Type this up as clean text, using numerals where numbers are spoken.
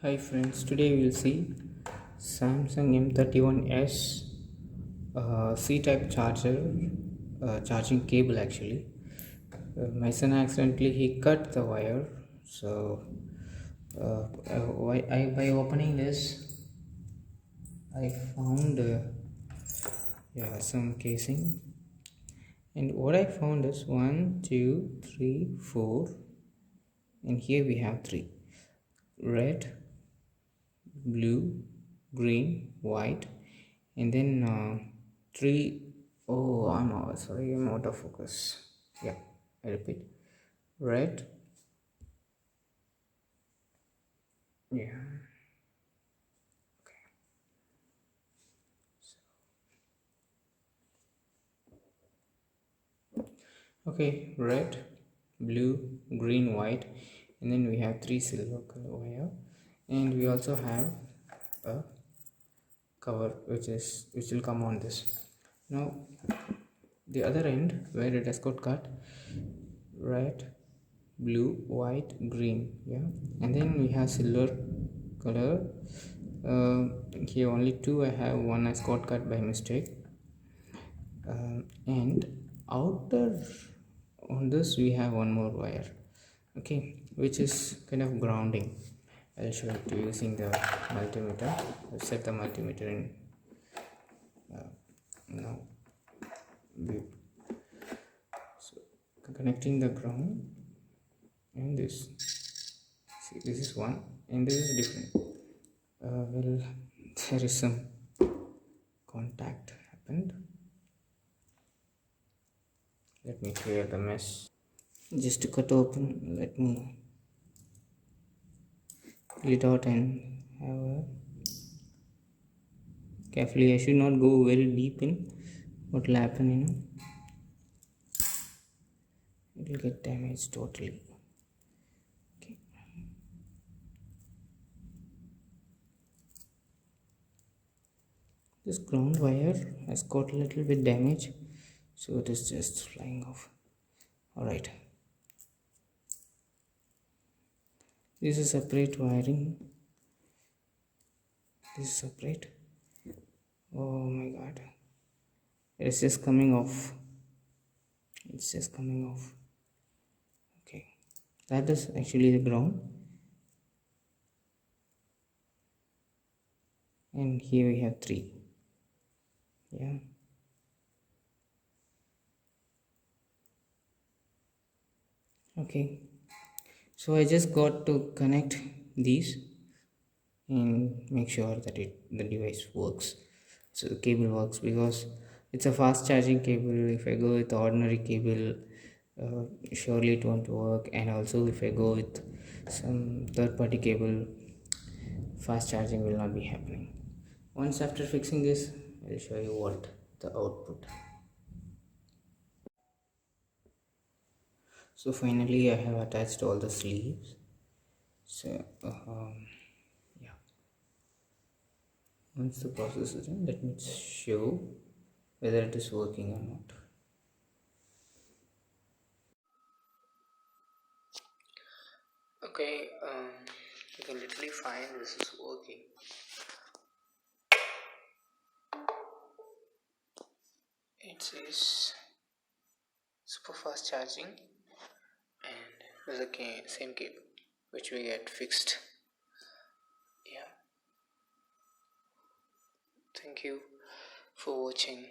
Hi friends, today we will see Samsung M31s C-type charger charging cable actually. My son accidentally he cut the wire, so by opening this I found some casing, and what I found is one, two, three, four, and here we have three: red, blue, green, white, and then three. Oh, sorry, I'm out of focus. Yeah, I repeat: red, yeah, okay, red, blue, green, white, and then we have three silver color wire, and we also have a cover which will come on this. Now the other end where it has got cut: red, blue, white, green, yeah, and then we have silver color. Here only two I have, one has got cut by mistake. And outer on this we have one more wire, okay, which is kind of grounding. I'll show it to you using the multimeter. I'll set the multimeter in now. So connecting the ground and this, see, this is one and this is different. Well, there is some contact happened. Let me clear the mess. Just to cut open, let me pull it out and have a carefully. I should not go very deep in. What will happen, it will get damaged totally. Okay. This ground wire has got a little bit damage, so it is just flying off. Alright, this is separate wiring, this is separate. Oh my god, it's just coming off, it's just coming off. Okay, that is actually the ground, and here we have three. Yeah, okay, so I just got to connect these and make sure that the device works, so the cable works, because it's a fast charging cable. If I go with ordinary cable, surely it won't work. And also if I go with some third party cable, fast charging will not be happening. Once after fixing this, I'll show you what the output. So finally I have attached all the sleeves. So yeah, once the process is done, let me show whether it is working or not. Okay, you can literally find this is working. It says super fast charging, and there's a same cable which we get fixed. Yeah, thank you for watching.